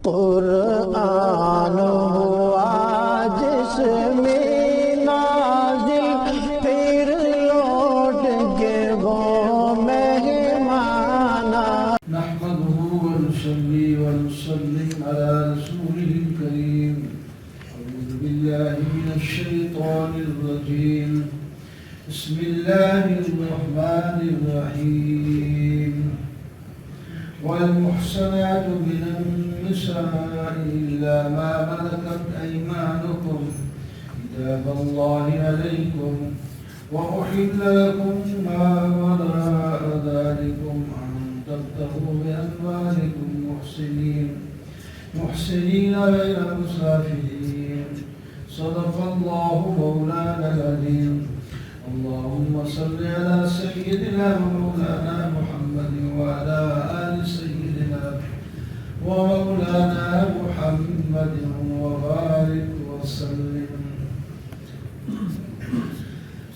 قرآن ہوا جس میں نازل پھر لوٹ کے وہ مہمان نحمده ونصلي ونسلم على رسوله الكريم أعوذ بالله من الشيطان الرجيم بسم الله الرحمن الرحيم والمحسنات من النساء إلا ما ملكت أيمانكم كتاب الله عليكم وأحل لكم ما وراء ذلكم أن تبتغوا بأموالكم محسنين غير مسافرين صدق الله مولانا العظيم اللهم صل على سيدنا ومولانا محمد وعلى آل سيدنا ومولانا محمد وبارك وسلم.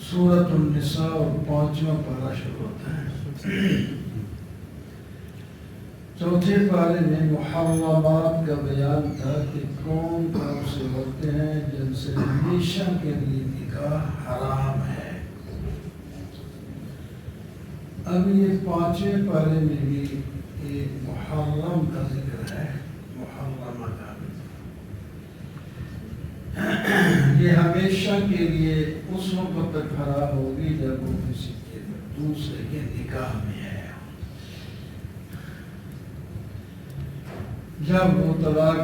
سورۃ النساء اور 5واں پارہ شروع ہوتا ہے. چوتھے پارے میں محرمات کا بیان تھا کہ کون کون سے عورتیں ہیں جن سے ہمیشہ کے لیے نکاح حرام ہے. اب یہ 5ویں پارے میں بھی ایک محرم کا ذکر ہے. محرمہ کا یہ ہمیشہ کے لیے اس وقت تک حرام ہوگی جب وہ کسی کے دوسرے کے نکاح میں ہے. جب وہ طلاق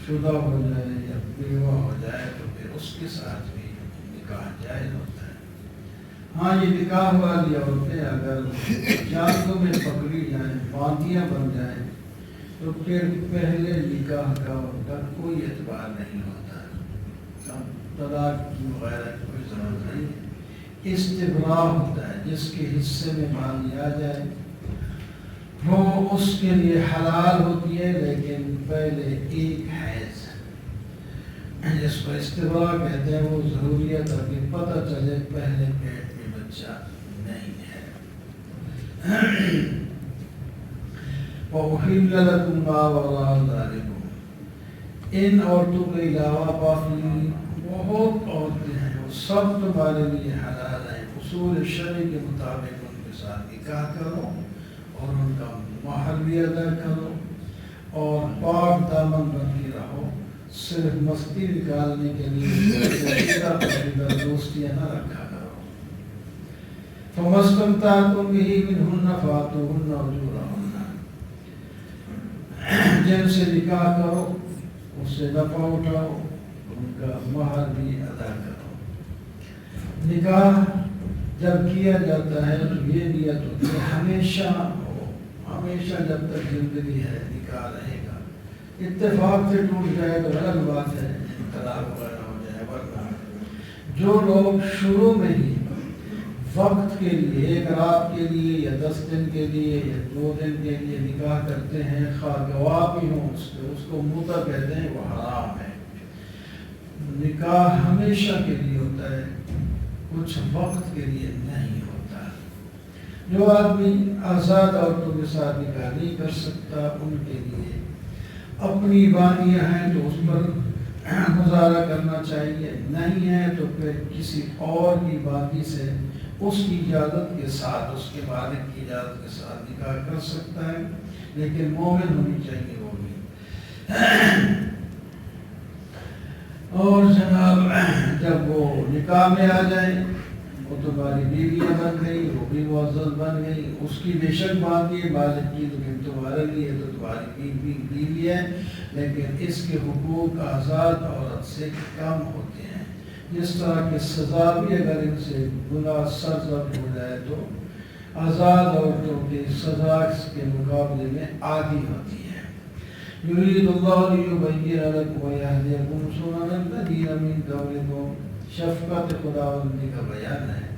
شدہ ہو جائے یا بیوہ ہو جائے تو پھر اس کے ساتھ بھی نکاح جائز ہوتا ہے. ہاں یہ نکاح والی عورتیں اگر جانوں میں پکڑی جائیں باندیاں بن جائیں تو پھر پہلے نکاح کا ان کا کوئی اعتبار نہیں ہوتا. طلاق کی وغیرہ کوئی ضرورت نہیں. استبراء ہوتا ہے جس کے حصے میں باندھی آ جائے وہ اس کے لیے حلال ہوتی ہے لیکن پہلے ایک حیض جس کو استبراء کہتے ہیں وہ ضروری ہے تاکہ پتہ چلے پہلے پیٹ میں بچہ نہیں ہے. وَأُحِلَّ لَكُمْ مَا وَرَاءَ ذَلِكُمْ. ان عورتوں کے علاوہ باقی بہت عورتیں ہیں وہ سب تمہارے لیے حلال ہیں. اصول شرع کے مطابق ان کے ساتھ نکاح کرو اور ان کا مہر بھی ادا کرو اور پاک دامن بن کے رہو. صرف مستی نکالنے کے لیے دوستیاں نہ رکھا کرو. فَمَا اسْتَمْتَعْتُم بِهِ مِنْهُنَّ فَآتُوهُنَّ أُجُورَهُنَّ. جن سے نکاح کرو اس سے نفع اٹھاؤ ان کا مہر بھی ادا کرو. نکاح جب کیا جاتا ہے تو یہ نیت ہوتی ہے ہمیشہ ہو, ہمیشہ جب تک زندگی ہے نکاح رہے گا. اتفاق سے ٹوٹ جائے تو الگ بات ہے, طلاق وغیرہ ہو جائے. ورنہ جو لوگ شروع میں ہی وقت کے لیے ایک رات کے لیے یا 10 دن کے لیے یا 2 دن کے لیے نکاح کرتے ہیں خواہ گواہ بھی ہوں اس کو متع کہتے ہیں, وہ حرام ہے. نکاح ہمیشہ کے لیے ہوتا ہے, کچھ وقت کے لیے نہیں ہوتا. جو آدمی آزاد عورتوں کے ساتھ نکاح نہیں کر سکتا ان کے لیے اپنی بانیاں ہیں تو اس پر گزارا کرنا چاہیے, نہیں ہے تو پھر کسی اور کی باندی سے اس کی اجازت کے ساتھ اس کے مالک کی اجازت کے ساتھ نکاح کر سکتا ہے, لیکن مومن ہونی چاہیے وہ بھی. اور جناب جب وہ نکاح میں آ جائیں وہ تمہاری بیویاں بن گئی, وہ بھی معزز بن گئی. اس کی بے شک باندھی ہے مالک کی, لیکن تمہارے لیے تو تمہاری بیوی ہے, لیکن اس کے حقوق آزاد عورت سے کم ہوتے ہیں. جس طرح کی سزا بھی اگر ان سے گناہ سرزد ہو جائے تو آزاد عورتوں کی سزا کے مقابلے میں آدھی ہوتی ہے. یرید اللہ لیبین لکم ویہدیکم سنن الذین من قبلکم. شفقت خداوندی کا بیان ہے.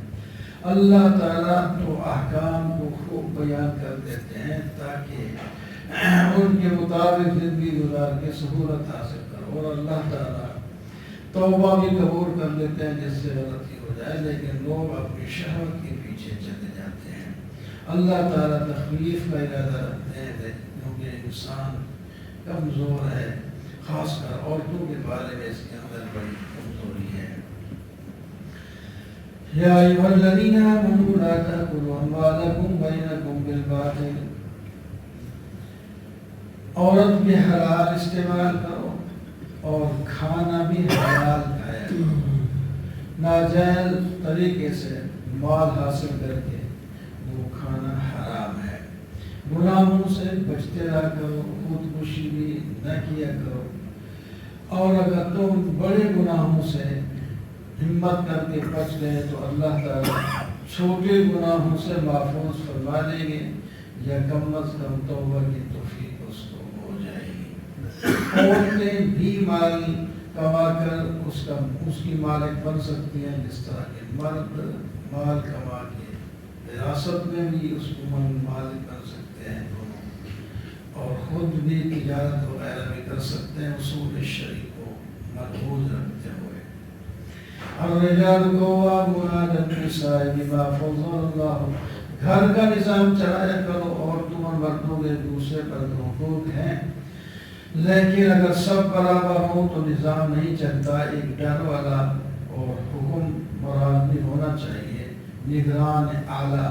اللہ تعالیٰ تو احکام کو خوب بیان کر دیتے ہیں تاکہ ان کے مطابق زندگی گزار کے سہولت حاصل کرو. اور اللہ تعالیٰ توبہ بھی قبول کر لیتے ہیں جس سے غلطی ہو جائے, لیکن لوگ اپنی شہوت کے پیچھے چلے جاتے ہیں. اللہ تعالیٰ تخفیف کا ارادہ رکھتے ہیں کیونکہ انسان کمزور ہے، خاص کر عورتوں کے بارے میں اس کے اندر بڑی کمزوری ہے۔ یا ایھا الذین آمنوا لا تأکلوا اموالکم بینکم بالباطل، عورت بھی حلال استعمال کرو اور کھانا بھی حلال کھایا کرو، ناجائز طریقے سے مال حاصل کر کے وہ کھانا حرام ہے۔ گناہوں سے بچتے رہا کرو، خودکشی بھی نہ کیا کرو، اور اگر تم بڑے گناہوں سے ہمت کر کے بچ گئے تو اللہ تعالیٰ چھوٹے گناہوں سے محفوظ فرما دیں گے، یا کم از کم توبہ کی توفیق اس کو ہو جائے گی۔ عورتیں بھی مال کما کر اس کی مالک بن سکتی ہیں، جس طرح کے مرد مال کما کے وراثت میں بھی اس کو مالک بن سکتے ہیں دونوں، اور خود بھی تجارت وغیرہ بھی کر سکتے ہیں اصول شرعی کو محفوظ رکھتے ہوئے۔ الرجال قوامون علی النساء بما فضل اللہ، گھر کا نظام چلایا کرو، عورتوں اور مردوں کے دوسرے پر حقوق ہیں، لیکن اگر سب برابر ہوں تو نظام نہیں چلتا۔ ایک ڈر والا اور حکم مراد بھی ہونا چاہیے، نگران اعلیٰ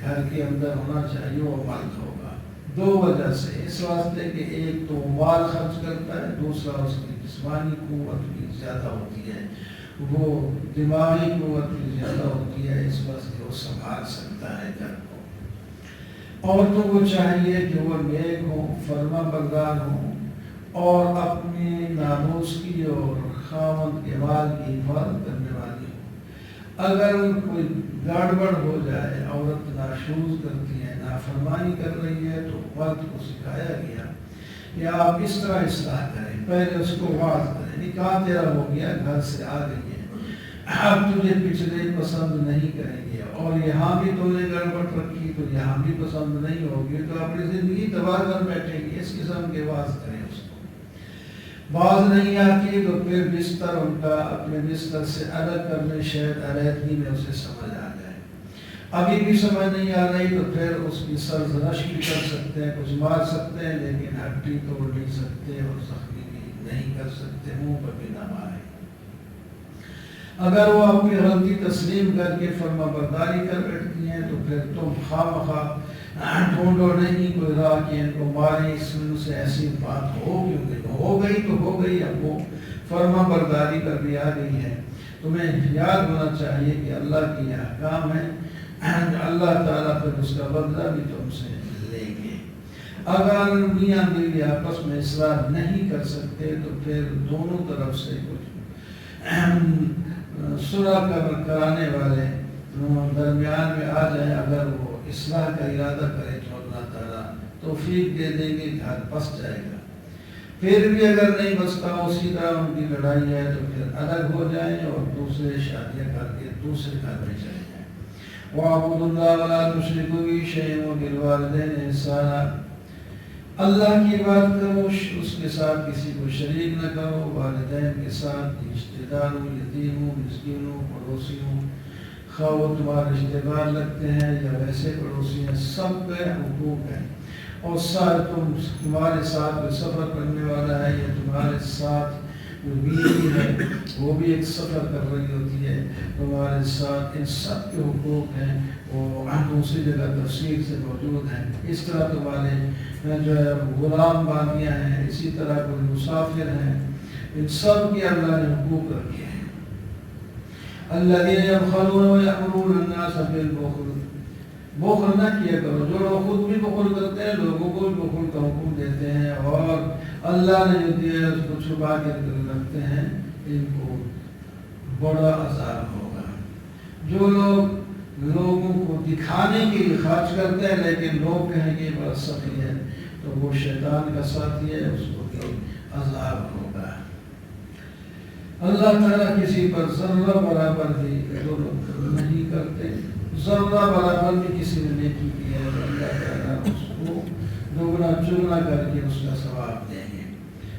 گھر کے اندر ہونا چاہیے، وہ مرد ہوگا۔ دو وجہ سے، اس واسطے کہ ایک تو مال خرچ کرتا ہے، دوسرا اس کی جسمانی قوت بھی زیادہ ہوتی ہے، وہ دماغی قوت بھی زیادہ ہوتی ہے، اس واسطے وہ سنبھال سکتا ہے گھر کو۔ عورتوں کو چاہیے کہ وہ نیک ہوں، فرما بردار ہوں، اور اپنے ناموس کی اور خاوند کے مال کی حفاظت کرنے والی ہوں۔ اگر کوئی گڑبڑ ہو جائے، عورت ناشوز کرتی ہے، نافرمانی کر رہی ہے، تو مرد کو سکھایا گیا کہ آپ اس طرح اصلاح کریں، پہلے اس کو واضح کریں، نکاح تیرا ہو گیا، گھر سے آ گئی ہے، اب تجھے پچھلے پسند نہیں کریں گے، اور یہاں بھی تو نے گڑبڑ رکھی تو یہاں بھی پسند نہیں ہوگی، تو اپنی زندگی تباہ کر بیٹھے گی۔ اس قسم کے واضح کریں اس کو۔ باز نہیں آتی تو پھر بستر ان کا اپنے بستر سے الگ کرنے، شاید علیحدگی میں اسے سمجھ آ جائے۔ ابھی بھی سمجھ نہیں آ رہی تو پھر اس کی سرزنش بھی کر سکتے ہیں، کچھ مار سکتے ہیں، لیکن ہڈی توڑ نہیں سکتے اور زخمی بھی نہیں کر سکتے، منہ پر بھی نہ مارے۔ اگر وہ اپنی غلطی تسلیم کر کے فرما برداری کر بیٹھتی ہیں تو پھر تم خواہ ڈھونڈو نہیں کوئی راہ کہ ان کو مارے، اس سے ایسی بات ہو گئی تو ہو گئی، اب وہ فرما برداری پر بھی آ گئی ہے۔ تمہیں یاد ہونا چاہیے کہ اللہ کی یہ احکام ہے، اللہ تعالیٰ پھر اس کا بدلہ بھی تم سے لیں گے۔ اگر میاں بیوی آپس میں اصلاح نہیں کر سکتے تو پھر دونوں طرف سے کچھ صلح کرانے والے درمیان میں آ جائیں، اگر وہ اصلاح کا ارادہ کرے تو اللہ تعالیٰ توفیق دے دیں گے، گھر بس جائے گا۔ پھر بھی اگر نہیں بستا، اسی طرح ان کی لڑائی ہے تو پھر الگ ہو جائیں اور دوسرے شادیاں کر کے دوسرے گھر میں چلے جائیں۔ وَاعْبُدُوا اللَّهَ وَلَا تُشْرِكُوا بِهِ شَيْئًا وَبِالْوَالِدَيْنِ إِحْسَانًا، اللہ کی عبادت کرو، اس کے ساتھ کسی کو شریک نہ کرو، والدین کے ساتھ رشتہ داروں، یتیموں، مسکینوں، پڑوسیوں، خواہ وہ تمہارے رشتہ دار لگتے ہیں یا ویسے پڑوسی ہیں، سب کے حقوق ہیں۔ اور تمہارے ساتھ کوئی سفر کرنے والا ہے یا تمہارے ساتھ کوئی بیوی ہے، وہ بھی ایک سفر کر رہی ہوتی ہے تمہارے ساتھ، ان سب کے حقوق ہیں، وہ دوسری جگہ تفصیل سے موجود ہیں۔ اس طرح تمہارے جو ہے غلام باندیاں ہیں، اسی طرح کوئی مسافر ہیں، ان سب کے اللہ نے حقوق رکھے ہیں۔ الذین یبخلون ویأمرون الناس بالبخل، بخل نہ کیا کرو، جو لوگ خود بھی بخل کرتے ہیں لوگوں کو بھی بخل کا حکم دیتے ہیں، اور اللہ نے جو دیا ہے اس کو چھپا کے رکھتے ہیں، ان کو بڑا عذاب ہوگا۔ جو لوگ لوگوں کو دکھانے کے لیے خرچ کرتے ہیں لیکن لوگ کہیں گے بڑا سخی ہے، تو وہ شیطان کا ساتھی ہے، اس کو بھی عذاب ہوگا۔ اللہ تعالیٰ کسی پر ذرہ برابر بھی ظلم نہیں کرتے، ذرہ برابر بھی کسی نے نیکی کی ہے تو اللہ تعالیٰ اس کو دوگنا چگنا کر کے اس کا ثواب دیں گے۔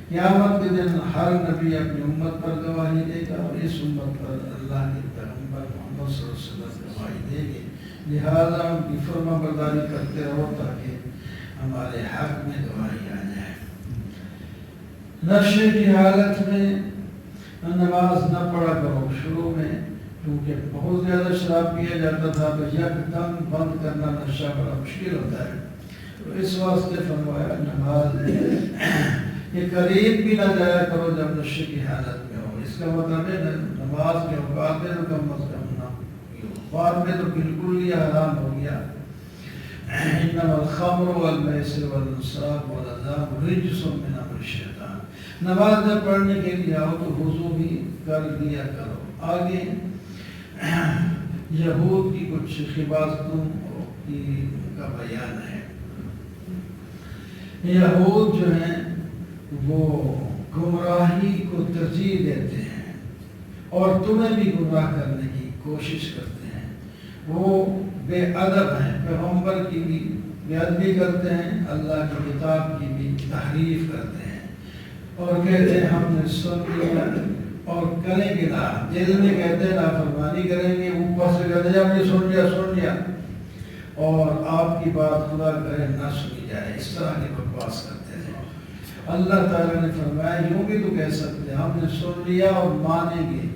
قیامت کے دن ہر نبی اپنی امت پر گواہی دے گا، اور اس امت پر اللہ کے پیغمبر محمد صلی اللہ علیہ وسلم گواہی دیں گے، لہذا ان کی فرما برداری کرتے رہو تاکہ ہمارے حق میں گواہی آ جائے۔ نشے کی حالت میں نماز نہ پڑھا کرو شروع میں، کیونکہ بہت زیادہ شراب پیا جاتا تھا تو یکدم بند کرنا نشہ بڑا مشکل ہوتا ہے، تو اس واسطے فرمایا نماز یہ قریب بھی نہ جایا کرو جب نشے کی حالت میں ہو۔ اس کا مطلب ہے نماز کے اوقات میں تو کم از کم نہ، بعد میں تو بالکل ہی حرام ہو گیا۔ انما الخمر والمیسر والانصاب والازلام رجس من عمل الشیطان۔ نماز جب پڑھنے کے لیے آؤ تو وضو بھی کر لیا کرو۔ آگے یہود کی کچھ خباستوں کا بیان ہے۔ یہود جو ہیں وہ گمراہی کو ترجیح دیتے ہیں اور تمہیں بھی گمراہ کرنے کی کوشش کرتے ہیں۔ وہ بے ادب ہیں، پیغمبر کی بھی بے ادبی کرتے ہیں، اللہ کی کتاب کی بھی تحریف کرتے ہیں اور کہتے ہیں ہم نے سن لیا اور کریں گے نہ، دل میں کہتے ہیں نافرمانی کریں گے، اوپر سے کہتے ہیں ہم نے سن لیا اور آپ کی بات خدا کرے نہ سنی جائے، اس طرح کی بکواس کرتے ہیں۔ اللہ تعالیٰ نے فرمایا یوں بھی تو کہہ سکتے ہیں ہم نے سن لیا اور مانیں گے،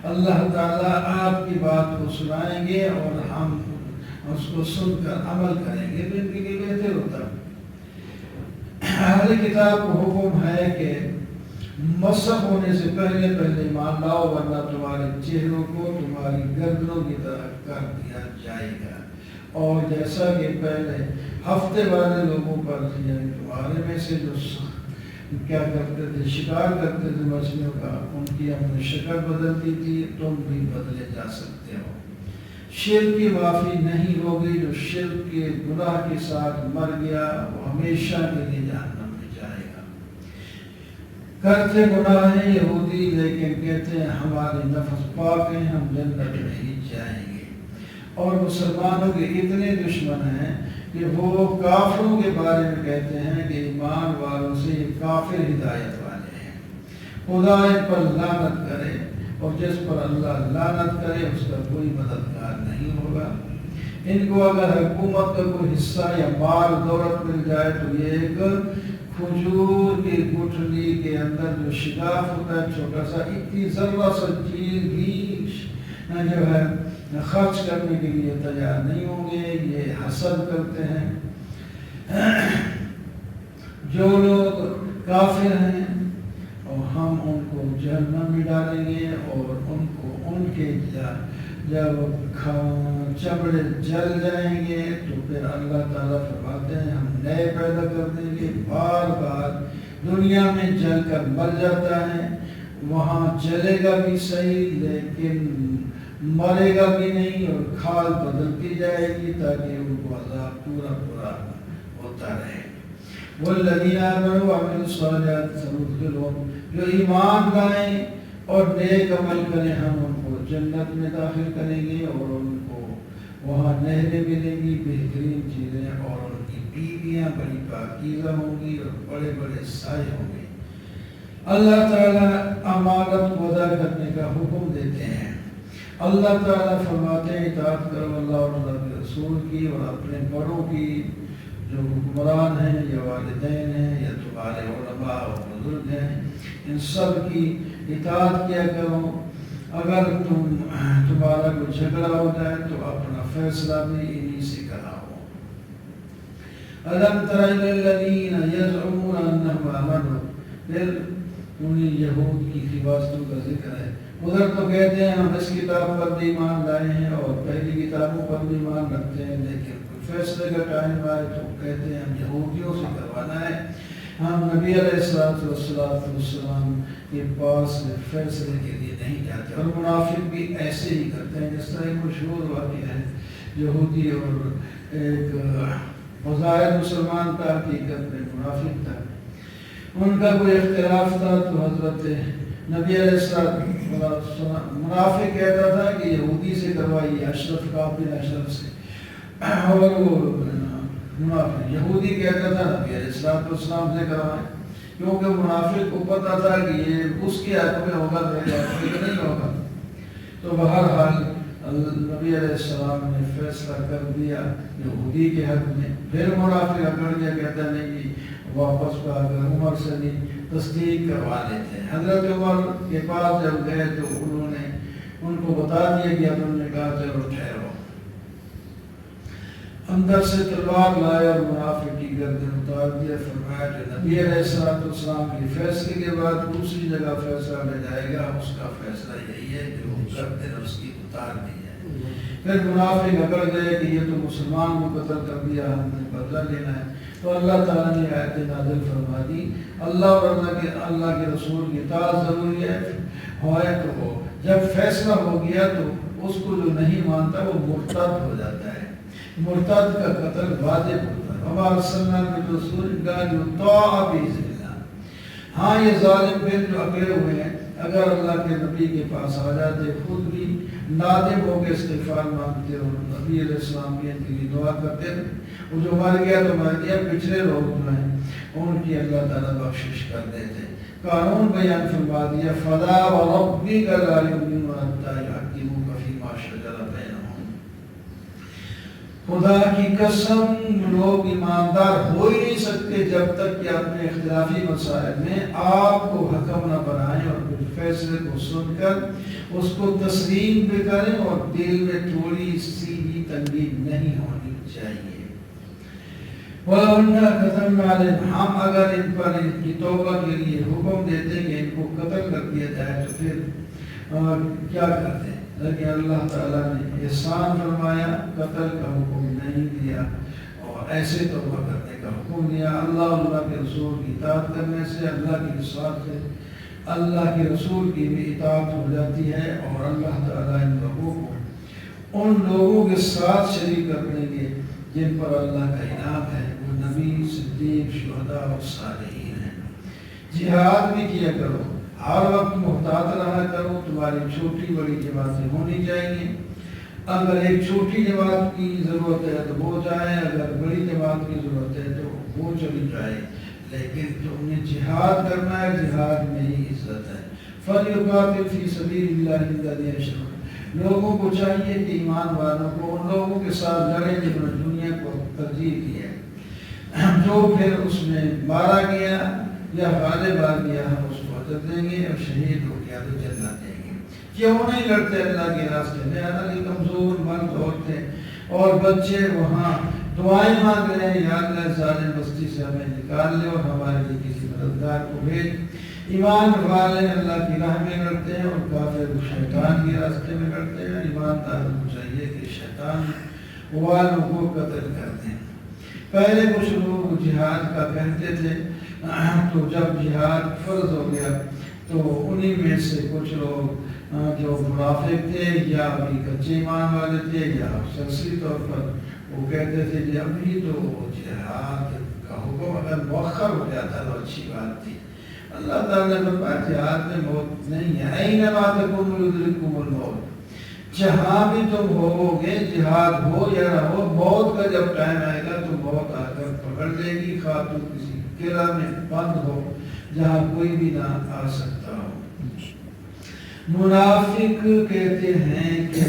اللہ تعالیٰ آپ کی بات کو سنائیں گے اور ہم اس کو سن کر عمل کریں گے، تو ان کے لیے بہتر ہوتا ہے۔ اہل کتاب کو حکم ہے کہ مسح ہونے سے پہلے ایمان لاؤ ورنہ تمہارے چہروں کو تمہاری گردنوں کی طرح کر دیا جائے گا، اور جیسا کہ پہلے ہفتے والے لوگوں پر یعنی تمہارے میں سے جو کیا کرتے تھے، شکار کرتے تھے مچھلیوں کا، ان کی ہم نے شکل بدلتی تھی، تم بھی بدلے جا سکتے ہو۔ شرک کی معافی نہیں ہوگی، جو شرک کے گناہ کے ساتھ مر گیا وہ ہمیشہ کے لیے جہنم میں جائے گا۔ کرتے گناہ ہیں یہودی، لیکن کہتے ہیں ہمارے نفس پاک ہیں، ہم جنت میں ہی جائیں گے۔ اور مسلمانوں کے اتنے دشمن ہیں کہ وہ کافروں کے بارے میں کہتے ہیں کہ ایمان والوں سے یہ کافر ہدایت والے ہیں، خدا ان پر لعنت کرے، اور جس پر اللہ لعنت کرے اس کا کوئی مددگار نہیں ہوگا۔ ان کو اگر حکومت کا کوئی حصہ یا مال دولت مل جائے تو یہ ایک کھجور کی گٹھلی کے اندر جو شگاف ہوتا ہے چھوٹا سا، اتنی ذرہ سا چیز بھی جو ہے خرچ کرنے کے لیے تیار نہیں ہوں گے۔ یہ حسد کرتے ہیں۔ جو لوگ کافر ہیں اور ہم ان کو جہنم میں ڈالیں گے، اور ان کو ان کے جب چمڑے جل جائیں گے تو پھر اللہ تعالیٰ فرماتے ہیں ہم نئے پیدا کر دیں گے۔ بار بار دنیا میں جل کر مر جاتا ہے، وہاں جلے گا بھی صحیح لیکن مرے گا بھی نہیں، اور کھال بدلتی جائے گی تاکہ ان کو عذاب پورا ہوتا رہے۔ والذین آمنوا وعملوا الصالحات سندخلهم، جو ایمان لائیں اور نیک عمل کریں ہم ان کو جنت میں داخل کریں گے، اور ان کو وہاں نہریں ملیں گی، بہترین چیزیں، اور ان کی بیویاں بڑی پاکیزہ ہوں گی اور بڑے بڑے سائے ہوں گے۔ اللہ تعالیٰ امانت کو ادا کرنے کا حکم دیتے ہیں۔ اللہ تعالیٰ فرماتے ہیں اطاعت کرو اللہ اور اللہ کے رسول کی اور اپنے بڑوں کی، جو حکمران ہیں یا والدین ہیں یا تمہارے علماء اور بزرگ ہیں، ان سب کی اطاعت کیا کرو۔ اگر تمہارا کوئی جھگڑا ہو جائے تو اپنا فیصلہ بھی انہی سے کراؤ۔ أَلَمْ تَرَ إِلَى الَّذِينَ يَزْعُمُونَ أَنَّهُمْ آمَنُوا، پھر انہیں یہود کی خباستوں کا ذکر ہے۔ ادھر تو کہتے ہیں ہم اس کتاب پر بھی ایمان لائے ہیں اور پہلی کتابوں پر بھی ایمان رکھتے ہیں، لیکن فیصلے کا ٹائم آئے تو کہتے ہیں ہم یہودیوں سے کروانا ہے، ہم نبی علیہ السلام کے پاس فیصلے کے لیے نہیں جاتے۔ اور منافق بھی ایسے ہی کرتے ہیں، جس طرح ایک مشہور واقعہ ہے، یہودی اور ایک بظاہر مسلمان تھا، حقیقت میں منافق تھا۔ ان کا کوئی اختلاف تھا تو حضرت نبی علیہ السلام منافق کہتا تھا کہ یہودی سے کروائیے، اشرف کعب بن اشرف سے، اور وہ منافق یہودی کہتا تھا نبی علیہ السلام سے کروائیں، کیونکہ منافق کو پتہ تھا کہ یہ اس کے حق میں ہوگا، میرے حق میں نہیں ہوگا۔ تو بہرحال نبی علیہ السلام نے فیصلہ کر دیا یہودی کے حق میں، پھر منافق اکڑ گیا، کہتا نہیں جی واپس کا اگر عمر سے نہیں تصدیق کروا لیتے ہیں۔ حضرت عمر کے پاس جب گئے تو انہوں نے ان کو بتا دیا کہ انہوں نے کہا چلو ٹھہرو، اندر سے تلوار لائے اور منافق کی گردن اتار دیا۔ فرمایا جو نبی علیہ السلام کے فیصلے کے بعد دوسری جگہ فیصلہ لے جائے گا اس کا فیصلہ یہی ہے کہ وہ گردن اس کی اتار دی جائے۔ پھر منافق اکڑ گئے کہ یہ تو مسلمان کو قتل کر دیا، ہم نے بدلہ لینا ہے، تو اللہ تعالیٰ نے آیت نازل فرما دی اللہ اور اللہ کے رسول کی اطاعت ضروری ہے، تو وہ جب فیصلہ ہو گیا تو اس کو جو نہیں مانتا وہ مرتد ہو جاتا ہے، مرتد کا قتل واجب ہوتا ہے۔ ہمارا سنن میں رسول کا جو طاع باذن اللہ، ہاں یہ ظالم پھر جو اکڑے ہوئے ہیں اگر اللہ کے نبی کے پاس آ جاتے خود بھی نادم ہو کے استغفار مانگتے اور نبی علیہ السلام کی ان کے لیے دعا کرتے، وہ جو مر گیا تو مر گیا، پچھلے لوگ جو ہیں ان کی اللہ تعالیٰ بخشش کر دیتے۔ قانون بیان فرما دیا فلا وربک لا یؤمنون حتی یحکموک فیما شجر بینہم، خدا کی قسم لوگ ایماندار ہو ہی نہیں سکتے جب تک کہ اپنے اختلافی مسائل میں آپ کو حکم نہ بنائیں اور پھر فیصلے کو سن کر اس کو تسلیم بھی کریں اور دل میں تھوڑی سی بھی تنگی نہیں ہونی چاہیے۔ وَلَوْنَا كَتَبْنَا عَلَيْهِمْ، ہم اگر ان پر ان کی توبہ کے لیے حکم دیتے کہ ان کو قتل کر دیا جائے تو پھر کیا کرتے؟ لیکن اللہ تعالیٰ نے احسان فرمایا، قتل کا حکم نہیں دیا اور ایسے توبہ کرنے کا حکم دیا۔ اللہ کے رسول کی اطاعت کرنے سے، اللہ کی اطاعت سے اللہ کے رسول کی بھی اطاعت ہو جاتی ہے اور اللہ تعالیٰ ان لوگوں کو ان لوگوں کے ساتھ شریک کر دیں گے جن پر اللہ کا انعام ہے، وہ نبی، صدیق، شہداء اور صالحین ہیں۔ جہاد بھی کیا کرو، ہر وقت محتاط رہا کرو، تمہاری چھوٹی بڑی جماعتیں ہونی چاہیے، اگر ایک چھوٹی جماعت کی ضرورت ہے تو وہ جائے، اگر بڑی جماعت کی ضرورت ہے تو وہ چلی جائے، لیکن تم نے جہاد کرنا ہے، جہاد میں ہی عزت ہے۔ فَلْيُقَاتِلْ فِي سَبِيلِ اللَّهِ الَّذِينَ يَشْرُونَ، لوگوں کو چاہیے کہ ایمان والوں کو ان لوگوں کے ساتھ لڑیں جنہوں نے دنیا کو ترجیح دی ہے، جو پھر اس میں مارا گیا یا غالب آ گیا ہم اس کو اجر دیں گے، اور شہید ہو گیا تو جنت دیں گے۔ کیوں نہیں لڑتے اللہ کے راستے میں؟ حالانکہ کمزور مرد عورتیں اور بچے وہاں دعائیں مانگ رہے ہیں، یا اللہ ظالم بستی سے ہمیں نکال لے اور ہمارے لیے کسی مددگار کو بھیج۔ ایمان والے اللہ کی راہ میں لڑتے ہیں اور کافر شیطان کے راستے میں لڑتے ہیں۔ ایماندار کو چاہیے کہ شیطان والوں کو قتل کر دیں۔ پہلے کچھ لوگ جہاد کا کہتے تھے، تو جب جہاد فرض ہو گیا تو انہی میں سے کچھ لوگ جو منافق تھے یا ابھی کچے ایمان والے تھے یا شخصی طور پر وہ کہتے تھے کہ ابھی تو جہاد کا حکم اگر مؤخر ہو جاتا تو اچھی بات تھی۔ اللہ تعالیٰ نے فرمایا جہاد میں موت نہیں ہے، اینما تکونوا یدرککم الموت، جہاں بھی تم ہو گے، جہاد ہو یا نہ ہو، موت کا جب ٹائم آئے گا تو موت آ کر پکڑ لے گی، خواہ تم کسی قلعہ میں بند ہو جہاں کوئی بھی نہ آ سکتا ہو۔ منافق کہتے ہیں کہ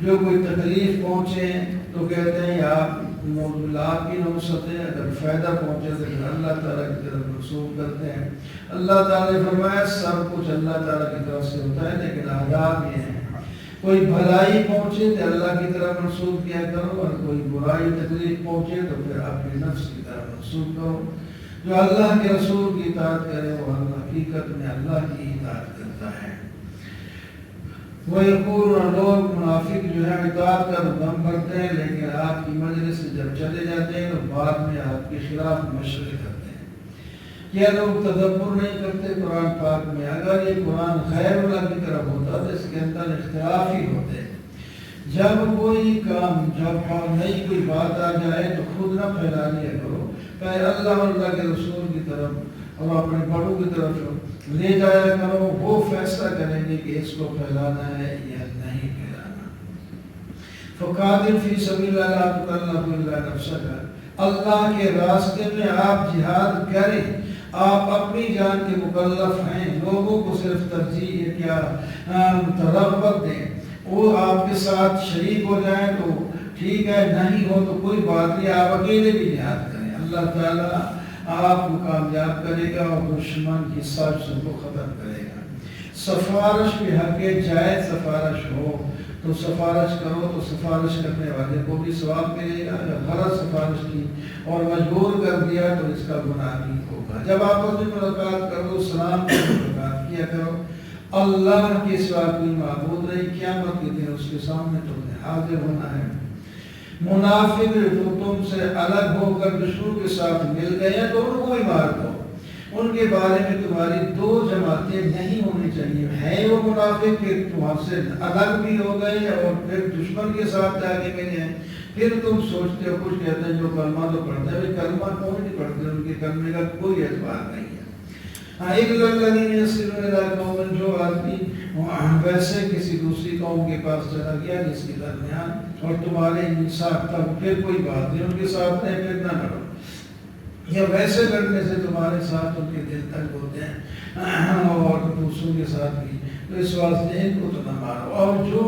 جو کوئی تکلیف پہنچے تو کہتے ہیں آپ آپ کی نصرت ہے، اگر فائدہ پہنچے تو پھر اللہ تعالیٰ کی طرف منسوب کرتے ہیں۔ اللہ تعالیٰ نے فرمایا سب کچھ اللہ تعالیٰ کی طرف سے ہوتا ہے، لیکن آداب یہ ہیں کوئی بھلائی پہنچے تو اللہ کی طرف منسوب کیا کرو، اور کوئی برائی تکلیف پہنچے تو پھر اپنے نفس کی طرف منسوب کرو۔ جو اللہ کے رسول کی اطاعت کرے وہ حقیقت میں اللہ کی اطاعت کرتا ہے۔ وہ یقول لوگ منافق جو ہے اطاعت کا دم بھرتے ہیں، لیکن آپ کی مجلس سے جب چلے جاتے ہیں تو بعد میں آپ کے خلاف مشورے کرتے ہیں۔ کیا لوگ تدبر نہیں کرتے قرآن پاک میں؟ اگر یہ قرآن خیر اللہ کی طرف ہوتا تو اس کے اندر اختلاف ہی ہوتے۔ جب کوئی کام جب نئی کوئی بات آ جائے تو خود نہ پھیلا لیا کرو، پہلے اللہ اور اللہ کے رسول کی طرف اور اپنے بڑوں کی طرف لے جایا کرو، وہ فیصلہ کریں گے کہ اس کو پھیلانا ہے یا نہیں پھیلانا۔ فقاتل فی سبیل اللہ لا تکلف الا نفسک، اللہ کے راستے میں آپ جہاد کریں، آپ اپنی جان کے مکلف ہیں، لوگوں کو صرف ترجیح کیا ترغبت دیں، وہ آپ کے ساتھ شریک ہو جائیں تو ٹھیک ہے، نہیں ہو تو کوئی بات نہیں، آپ اکیلے بھی جہاد کریں، اللہ تعالیٰ آپ کو کامیاب کرے گا اور دشمن کی سازشوں کو ختم کرے گا۔ سفارش بھی حق ہے، جائز سفارش ہو تو سفارش کرو، تو سفارش کرنے والے کو بھی ثواب ملے گا۔ اگر غلط سفارش کی اور مجبور کر دیا تو اس کا گناہ بھی ہوگا۔ جب آپس میں ملاقات کرو، سلام کی ملاقات کیا کرو، اللہ کے سوا کوئی معبود نہیں، قیامت کے دن اس کے سامنے تم نے حاضر ہونا ہے۔ منافق جو تم سے الگ ہو کر دشمنوں کے ساتھ مل گئے ہیں تو ان کو ہی مار دو، ان کے بارے میں تمہاری دو جماعتیں نہیں ہونی چاہیے۔ ہے وہ منافق کہ تمہاں سے الگ بھی ہو گئے اور پھر دشمن کے ساتھ جا کے ملے ہیں، پھر تم سوچتے ہو، کچھ کہتے ہیں جو کلمہ تو پڑھتا ہے، کلمہ کون نہیں پڑھتے، ان کے کلمے کا کوئی اعتبار نہیں ہے۔ جو آدمی ویسے کسی دوسری قوم کے پاس چلا گیا جس کے درمیان اور تمہارے انصاف تک، پھر کوئی بات نہیں، ان کے ساتھ نہیں، پھر نہ لڑو، یا ویسے لڑنے سے تمہارے ساتھ ان کے دل تک ہوتے ہیں اور دوسروں کے ساتھ بھی، تو اس واسطے ان کو تو نہ مارو۔ اور جو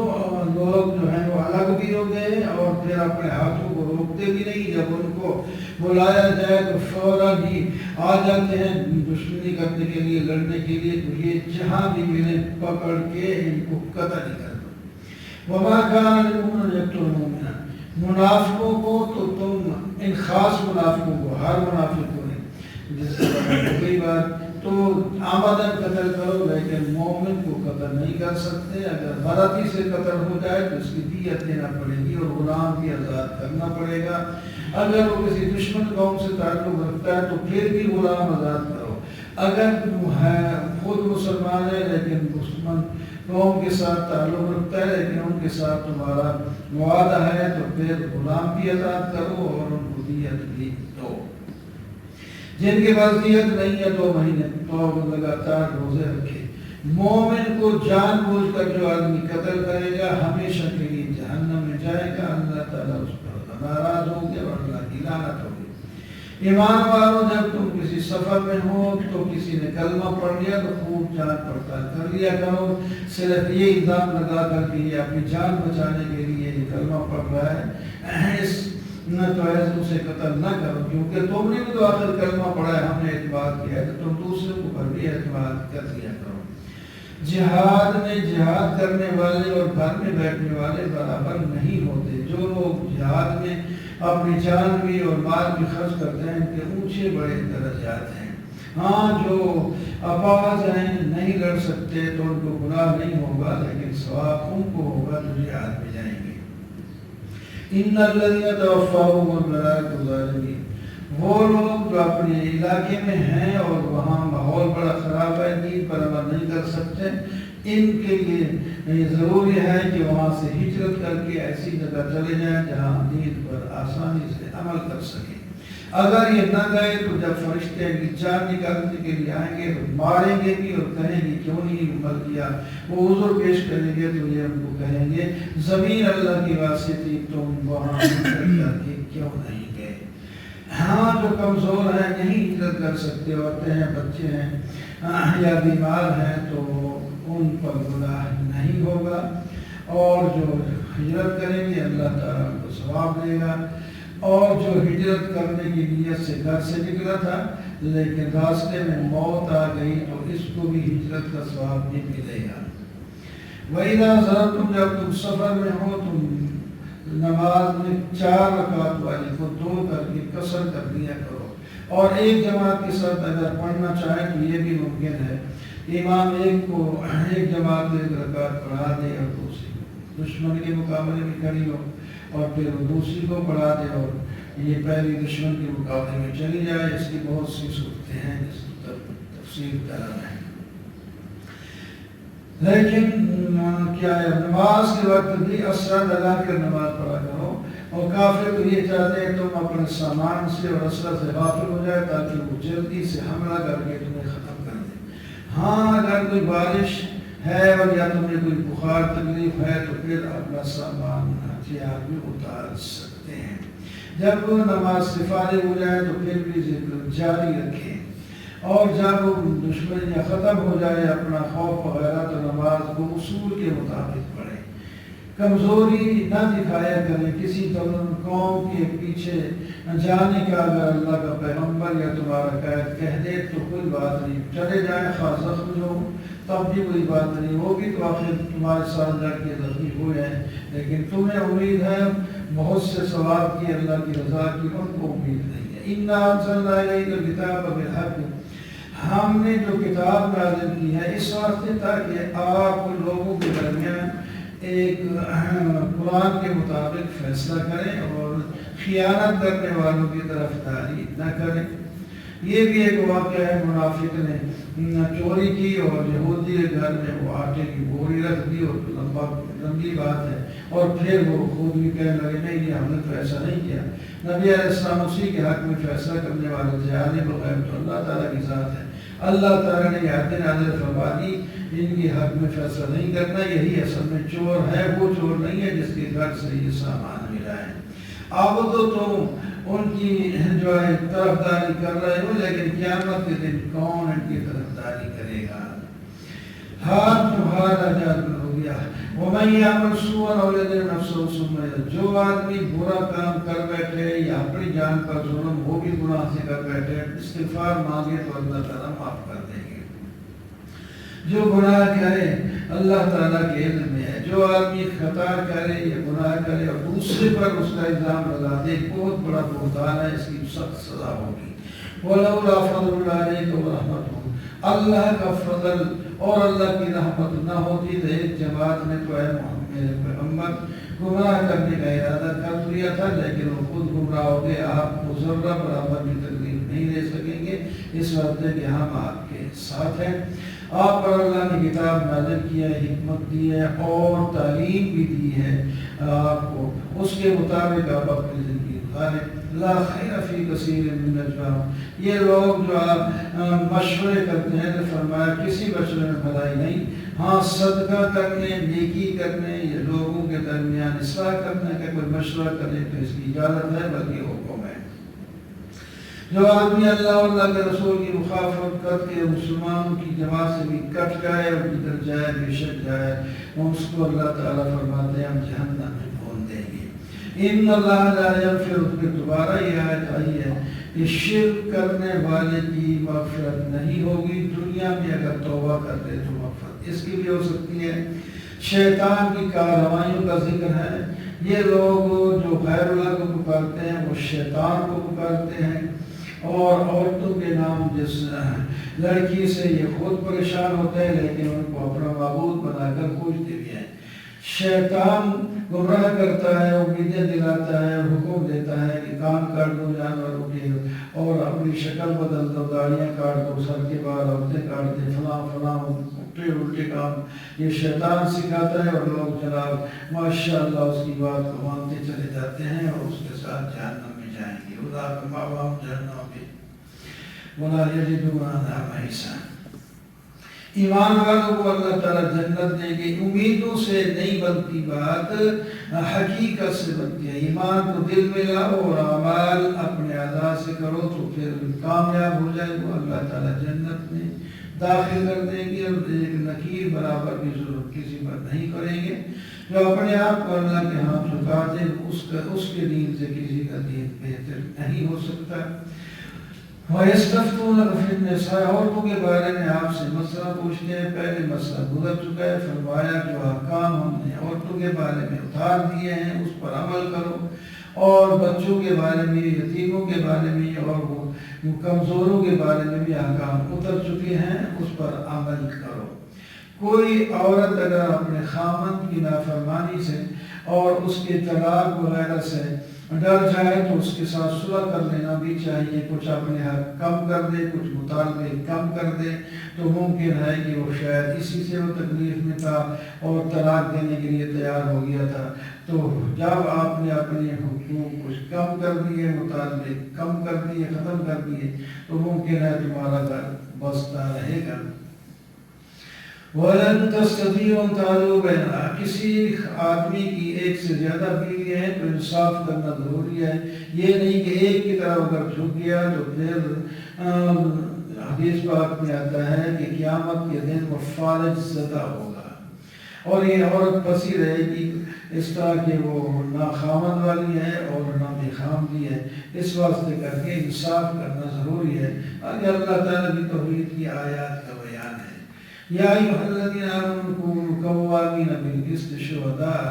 لوگ جو ہیں وہ الگ بھی ہو گئے اور پھر اپنے ہاتھوں کو روکتے بھی نہیں، جب ان کو بلایا جائے تو فوراً ہی آ جاتے ہیں دشمنی کرنے کے لیے، لڑنے کے لیے، تو یہ جہاں بھی ملے پکڑ کے ان کو قتل ہی کر دو۔ وما كان للمؤمن يقتل مؤمنا، منافقوں کو تو تم، ان خاص منافقوں کو، ہر منافق کو نہیں، جس سے کئی بار تو آمدن قتل کرو لیکن مومن کو قتل نہیں کر سکتے۔ اگر غلطی سے قتل ہو جائے تو اس کی دیت دینا پڑے گی اور غلام بھی آزاد کرنا پڑے گا۔ اگر وہ کسی دشمن قوم سے تعلق رکھتا ہے تو پھر بھی غلام آزاد کرو۔ اگر خود مسلمان ہے لیکن دشمن قوم کے ساتھ تعلق رکھتا ہے لیکن ان کے ساتھ تمہارا معاہدہ ہے تو پھر غلام بھی آزاد کرو اور ان کو دیت بھی دو۔ جن کے پاس دیت نہیں ہے 2 مہینے تو لگاتار روزے رکھے۔ مومن کو جان بوجھ کر جو آدمی قتل کرے گا ہمیشہ کے لیے جہنم میں جائے گا، اللہ تعالیٰ اس پر ناراض ہو گیا اور اللہ کی لعنت ہوگی۔ ایمان والوں، جب تم کسی سفر میں ہو تو کسی نے کلمہ پڑھ لیا تو خوب جان پڑتال کر لیا کرو، صرف یہ الزام لگا کر کے یہ اپنی جان بچانے کے لیے یہ کلمہ پڑھ رہا ہے، اس نہ تو ایسے اسے قتل نہ کرو، کیونکہ تم نے بھی تو آخر کلمہ پڑھا ہے، ہم نے اعتبار کیا ہے، تو تم دوسرے کو پر بھی اعتبار کر لیا کرو۔ جہاد میں جہاد کرنے والے اور گھر میں بیٹھنے والے برابر نہیں ہوتے۔ جو لوگ جہاد میں اپنی جان بھی اور مال بھی خرچ کرتے ہیں ان کے اونچے بڑے درجات ہیں۔ ہاں جو اپاہج ہیں، نہیں لڑ سکتے تو ان کو گناہ نہیں ہوگا، لیکن ثواب ان کو ہوگا جو جہاد میں جائیں گے۔ ان الذین توفاهم الملائکۃ ظالمین، وہ لوگ جو اپنے علاقے میں ہیں اور وہاں ماحول بڑا خراب ہے، دین پر عمل نہیں کر سکتے، ان کے لیے ضروری ہے کہ وہاں سے ہجرت کر کے ایسی جگہ چلے جائیں جہاں دین پر آسانی سے عمل کر سکیں۔ اگر یہ نہ گئے تو جب فرشتے ان کی جان نکالنے کے لیے آئیں گے تو ماریں گے بھی اور کہیں گے کیوں نہیں عمل کیا، وہ عذر پیش کریں گے تو یہ ان کو کہیں گے زمین اللہ کی واسطے تھی، تم وہاں کر کے کیوں نہیں گئے۔ ہاں جو کمزور ہیں نہیں ہجرت کر سکتے، عورتیں ہیں، بچے ہیں یا بیمار ہیں تو ان پر گناہ نہیں ہوگا، اور جو ہجرت کریں گے اللہ تعالیٰ ان کو ثواب دے گا۔ اور جو ہجرت کرنے کی نیت سے گھر سے نکلا تھا لیکن راستے میں موت آ گئی تو اس کو بھی ہجرت کا ثواب بھی ملے گا۔ وَإِذَا ضَرَبْتُمْ، جب تم سفر میں ہو تم نماز میں 4 رکعت والی کو 2 کر کے قصر کر دیا کرو، اور ایک جماعت کے ساتھ اگر پڑھنا چاہیں تو یہ بھی ممکن ہے، امام ایک جماعت میں 1 رکعت پڑھا دے اور دوسری دشمن کے مقابلے میں کھڑی ہو اور پھر دوسری کو پڑھا دے اور یہ پہلی دشمن کے مقابلے میں چلی جائے۔ اس کی بہت سی صورتیں ہیں جس کی تفصیل کرنا ہے، لیکن کیا ہے نماز کے وقت بھی اسرا لگا کر نماز پڑھا کرو، اور کافر تو یہ چاہتے ہیں تم اپنے سامان سے اور اسرا سے غافل ہو جائے تاکہ وہ جلدی سے حملہ کر کے تمہیں ختم کر دے۔ ہاں اگر کوئی بارش ہے اور یا تمہیں کوئی بخار تکلیف ہے تو پھر اپنا سامان ہتھیار بھی اتار سکتے ہیں۔ جب نماز سے فارغ ہو جائے تو پھر بھی ذکر جاری رکھیں، اور جب دشمنیاں ختم ہو جائے اپنا خوف وغیرہ تو نماز کو اصول کے مطابق پڑھیں۔ کمزوری نہ دکھایا کریں کسی قوم کے پیچھے جانے کا۔ اگر اللہ کا پیغمبر یا تمہارا قائد کہہ دے تو کوئی بات نہیں، چلے جائیں، خاص زخم جو تب بھی کوئی بات نہیں، وہ بھی تو آخر تمہارے ساتھ جا کے زخمی ہوئے ہیں، لیکن تمہیں امید ہے بہت سے ثواب کی، اللہ کی رضا کی، ان کو امید نہیں ہے۔ اِنَّا أَنزَلْنَا إِلَيْكَ الْكِتَابَ بِالْحَقِّ، ہم نے جو کتاب نازل کی ہے اس واسطے تاکہ آپ لوگوں کے درمیان ایک قرآن کے مطابق فیصلہ کریں اور خیانت کرنے والوں کی طرفداری نہ کریں۔ یہ بھی ایک واقعہ ہے، منافق نے چوری کی اور یہودی کے گھر میں وہ آٹے کی بوری رکھ دی، اور لمبی بات ہے، اور پھر وہ خود بھی کہنے لگے نہیں یہ ہم نے تو ایسا نہیں کیا۔ نبی علیہ السلام اسی کے حق میں فیصلہ کرنے والے تھے، عالم الغیب تو اللہ تعالیٰ کی ذات ہے۔ اللہ تعالیٰ نے یہ آیت نازل فرما دی ان کے حق میں فیصلہ نہیں کرنا، یہی اصل میں چور ہے، وہ چور نہیں ہے جس کے گھر سے یہ سامان ملا ہے۔ اب تو تم ان کی جو ہے طرفداری کر رہے ہو، لیکن قیامت کے دن کون ان کی طرفداری کرے گا؟ ہاتھ تمہارا جادو ہو گیا۔ وَمَن يَعْمَلْ سُوءًا أَوْ يَظْلِمْ نَفْسَهُ ثُمَّ يَتُوبْ، جو آدمی برا کام کر بیٹھے یا اپنی جان پر ظلم وہ بھی گناہ سے کر بیٹھے، استغفار مانگے تو اللہ تعالیٰ معاف کر دیں گے۔ جو گناہ کرے اللہ تعالیٰ کے علم میں ہے، جو آدمی خطا کرے یا گناہ کرے اور دوسرے پر اس کا الزام لگا دے، بہت بڑا بہتان ہے، اس کی سخت سزا ہوگی۔ وَلَوْلَا فَضْلُ اللَّهِ عَلَيْكَ وَرَحْمَتُهُ، اللہ کا فضل اور اللہ کی رحمت نہ ہوتی تو ایک جماعت نے تو اے میرے پیغمبر گمراہ کرنے کا ارادہ کر لیا تھا، لیکن وہ خود گمراہ ہو گئے، آپ کو ذرہ برابر بھی تکلیف نہیں دے سکیں گے، اس وقت کہ ہم آپ کے ساتھ ہیں۔ آپ پر اللہ نے کتاب نازل کی ہے، حکمت دی ہے اور تعلیم بھی دی ہے آپ کو، اس کے مطابق آپ اپنی زندگی گزاریں۔ لا خیر فی کثیر من نجواہم، یہ لوگ جو مشورے کرتے ہیں تو فرمایا کسی مشورے میں بھلائی نہیں، ہاں صدقہ کرنے، نیکی کرنے یا لوگوں کے درمیان اصلاح کرنے کا کوئی مشورہ کرے تو اس کی اجازت ہے، بلکہ حکم ہے۔ جو آدمی اللہ اور اللہ کے رسول کی مخالفت کر کے مسلمانوں کی جماعت سے بھی کٹ جائے اور بگڑ جائے، بے شک جائے، اس کو اللہ تعالیٰ فرماتے ہیں ہم جہنم میں ڈال دیں گے۔ ان اللہ لا یغفر، پھر دوبارہ یہ آیت آئی ہے کہ شرک کرنے والے کی مغفرت نہیں ہوگی، دنیا میں اگر توبہ کرتے تو مغفرت اس کی بھی ہو سکتی ہے۔ شیطان کی کارروائیوں کا ذکر ہے، یہ لوگ جو غیر اللہ کو پکارتے ہیں وہ شیطان کو پکارتے ہیں، اور عورتوں کے نام جس لڑکی سے یہ خود پریشان ہوتے ہیں لیکن ان کو اپنا معبود بنا کر پوجتے بھی ہیں۔ شیطان گمراہ کرتا ہے، امیدیں دلاتا ہے، حکم دیتا ہے کہ کان کاٹ دو جانوروں کے اور اپنی شکل بدل دو، داڑیاں کاٹ دو، سر کے بال عورتیں کاٹ دیں، فلاں فلاں الٹے کام یہ شیطان سکھاتا ہے، اور لوگ جناب ماشاءاللہ اس کی بات کو مانتے چلے جاتے ہیں اور اس کے ساتھ جہنم میں جائیں گے۔ اولئک مأواہم جہنم ولا یجدون عنہا محیصا۔ ایمان والوں کو اللہ تعالیٰ جنت دیں گے، امیدوں سے نہیں بنتی بات، حقیقت سے بنتی ہے۔ ایمان کو دل میں لاؤ اور اعمال اپنے اعضاء سے کرو تو پھر کامیاب ہو جائے گا، اللہ تعالیٰ جنت میں داخل کر دیں گے، اور ایک نکیر برابر بھی ضرورت کسی پر نہیں کریں گے۔ جو اپنے آپ کو اللہ کے ہاں جھکا دے اس کے دین سے کسی کا دین بہتر نہیں ہو سکتا۔ وَيَسْتَفْتُونَكَ فِي النِّسَاءِ، عورتوں کے بارے میں آپ سے مسئلہ پوچھتے ہیں، پہلے مسئلہ گزر چکا ہے، فرمایا جو احکام ہم نے عورتوں کے بارے میں اتار دیے ہیں اس پر عمل کرو، اور بچوں کے بارے میں، یتیموں کے بارے میں اور وہ کمزوروں کے بارے میں بھی احکام اتر چکے ہیں، اس پر عمل کرو۔ کوئی عورت اگر اپنے خامند کی نافرمانی سے اور اس کے طلاق وغیرہ سے ڈر جائے تو اس کے ساتھ صلح کر لینا بھی چاہیے، کچھ اپنے حق کم کر دے، کچھ مطالبے کم کر دے، تو ممکن ہے کہ وہ شاید اسی سے وہ تکلیف میں تھا اور طلاق دینے کے لیے تیار ہو گیا تھا۔ تو جب آپ نے اپنے حقوق کچھ کم کر دیے، مطالبے کم کر دیے، ختم کر دیے، تو ممکن ہے تمہارا گھر بستا رہے گا۔ وَلَن تَسْتَطِيعُوا أَن تَعْدِلُوا بَيْنَهُمْ، کسی آدمی کی ایک سے زیادہ بیوی ہے تو انصاف کرنا ضروری ہے، یہ نہیں کہ ایک کی طرف اگر جھک گیا تو پھر حدیث پاک میں آتا ہے کہ قیامت کے دن وہ فالج زدہ ہوگا اور یہ عورت پھنسی رہے گی اس طرح کہ وہ نہ خامد والی ہے اور نہ بے خامدی ہے، اس واسطے کر کے انصاف کرنا ضروری ہے۔ آگے اللہ تعالیٰ کی توحید کی آیات کا بیان ہے۔ یا ایھا الذین آمنوا کونوا قوامین بالقسط شہداء،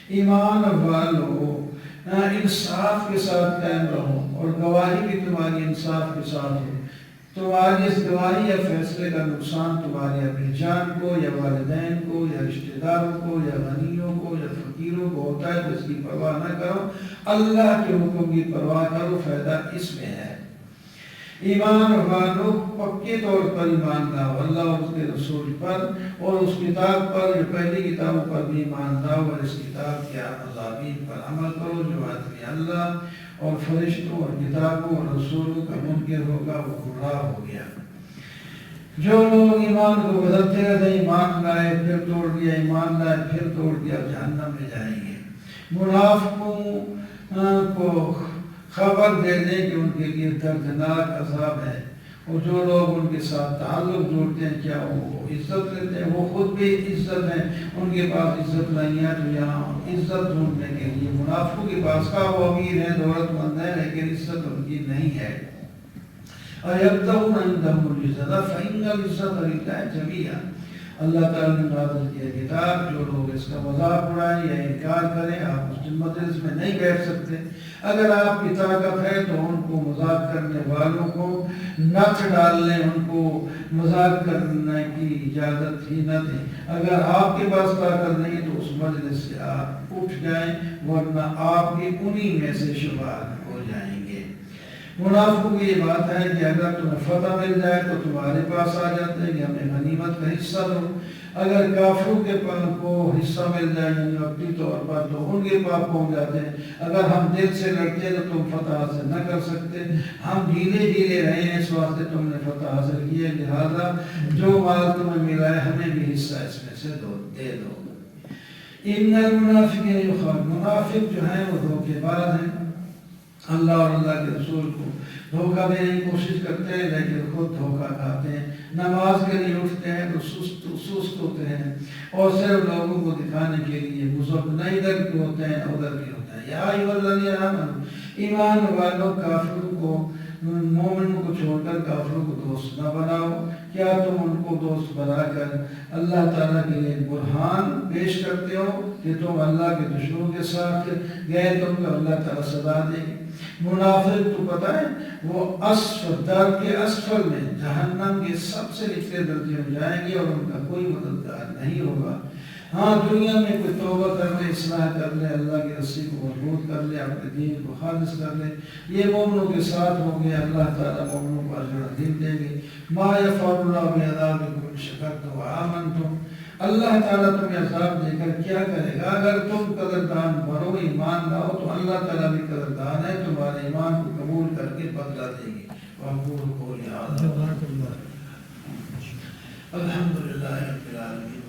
ایمان والو انصاف کے ساتھ قائم رہو اور گواہی بھی تمہاری انصاف کے ساتھ ہو۔ تمہاری اس گواہی یا فیصلے کا نقصان تمہاری اپنی جان کو یا والدین کو یا رشتہ داروں کو یا غنیوں کو یا فقیروں کو ہوتا ہے، تو اس کی پرواہ نہ کرو، اللہ کے حکم کی پرواہ کرو، فائدہ اس میں ہے۔ ایمان والو پکے طور پر ایمان لاؤ اللہ اور اس کے رسول پر اور اس کتاب پر جو پہلی کتابوں پر بھی ایمان لاؤ، اور اس کتاب کے مضامین پر عمل کرو۔ جو آدمی اللہ اور فرشتوں اور کتابوں اور رسولوں کا منکر ہوگا وہ گمراہ ہو گیا۔ جو لوگ ایمان کو بدلتے رہتے، ایمان لائے پھر توڑ دیا، ایمان لائے پھر توڑ دیا، جہنم میں جائیں گے۔ منافقوں کو خبر دے دیں کہ ان کے لیے دردناک عذاب ہے، اور جو لوگ ان کے ساتھ تعلق جوڑتے ہیں کیا وہ عزت لیتے ہیں؟ وہ خود بھی عزت ہیں، ان کے پاس عزت نہیں ہے، تو یہاں عزت ڈھونڈنے کے لیے منافقوں کے پاس کا وہ امیر ہیں، دولت مند ہیں، لیکن عزت ان کی نہیں ہے۔ اَيَبْتَغُونَ عِندَهُمُ الْعِزَّةَ فَإِنَّ الْعِزَّةَ لِلَّهِ جَمِيعًا۔ اللہ تعالیٰ نے نازل کیا کتاب، جو لوگ اس کا مذاق اڑائیں یا انکار کریں، آپ اس مجلس میں نہیں بیٹھ سکتے۔ اگر آپ کی طاقت ہے تو ان کو مذاق کرنے والوں کو نتھ ڈال لیں، ان کو مذاق کرنے کی اجازت ہی نہ دیں۔ اگر آپ کے پاس طاقت نہیں تو اس مجلس سے آپ اٹھ جائیں، ورنہ آپ بھی انہی میں سے شمار ہو جائیں گے۔ منافقوں کی یہ بات ہے کہ اگر تمہیں فتح مل جائے تو تمہارے پاس آ جاتے ہیں کہ ہمیں غنیمت کا حصہ دو۔ اگر کافروں کے پاس کو حصہ مل جائے یعنی وقتی طور پر تو ان کے پاس پہنچ جاتے ہیں۔ اگر ہم دل سے لڑتے تو تم فتح حاصل نہ کر سکتے، ہم ڈھیلے ڈھیلے رہے ہیں، اس واسطے تم نے فتح حاصل کی ہے، لہذا جو مال تمہیں ملا ہے ہمیں بھی حصہ اس میں سے دے دو۔ ان المنافقین یخادعون، منافق جو ہیں وہ دھوکے باز ہیں، اللہ اور اللہ کے رسول کو دھوکہ دینے کی کوشش کرتے ہیں لیکن خود دھوکہ کھاتے ہیں۔ نماز کے لیے اٹھتے ہیں تو سست ہوتے ہیں اور صرف لوگوں کو دکھانے کے لیے مذہب نہ ادھر کے ہوتے ہیں نہ ادھر کے ہوتے ہیں۔ یا ایھا الذین آمنوا، ایمان والوں کافروں کو مومنوں کو چھوڑ کر کافروں کو دوست نہ بناؤ۔ کیا تم ان کو دوست بنا کر اللہ تعالیٰ کے لیے برہان پیش کرتے ہو کہ تم اللہ کے دشمنوں کے ساتھ گئے، تم کو اللہ تعالیٰ سزا دے گی۔ منافق تو پتہ ہے وہ اسفل در کے اسفل میں جہنم کے سب سے نچلے درجے میں جائیں گے اور ان کا کوئی مددگار نہیں ہوگا۔ ہاں دنیا میں کوئی توبہ کر لے، اصلاح کر لے، اللہ کی رسی کو مضبوط کر لے، اپنے دین کو خالص کر لے، یہ مومنوں کے ساتھ ہوں گے، اللہ تعالیٰ مومنوں کو اجر عظیم دیں گے۔ ما یفعل اللہ بعذابکم ان شکرتم وآمنتم، اللہ تعالیٰ تمہیں عذاب دے کر کیا کرے گا اگر تم قدردان بنو، ایمان لاؤ تو اللہ تعالیٰ بھی قدردان ہے، تمہارے ایمان کو قبول کر کے بدلہ دے گی۔ وَأَقُولُ قَوْلِي هَٰذَا الحمدللہ رب العالمین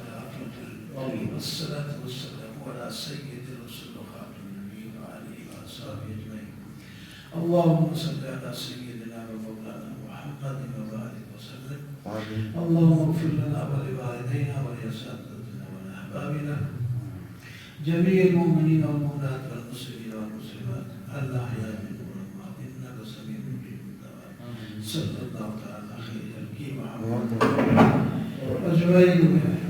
والصلاة والسلام على سید الرسل وخاتم النبیین وعلیہ وآلہ اجمعین۔ اللهم صل على سيدنا ومولانا محمد وبارك وسلم۔ اللهم اغفر لنا ولوالدينا ولأساتذتنا ولأحبابنا جميع المؤمنين والمؤمنات والمسلمين والمسلمات الأحياء منهم والأموات إنك سميع مجيب الدعوات۔ صلى الله تعالى على خير خلقه محمد أجمعين۔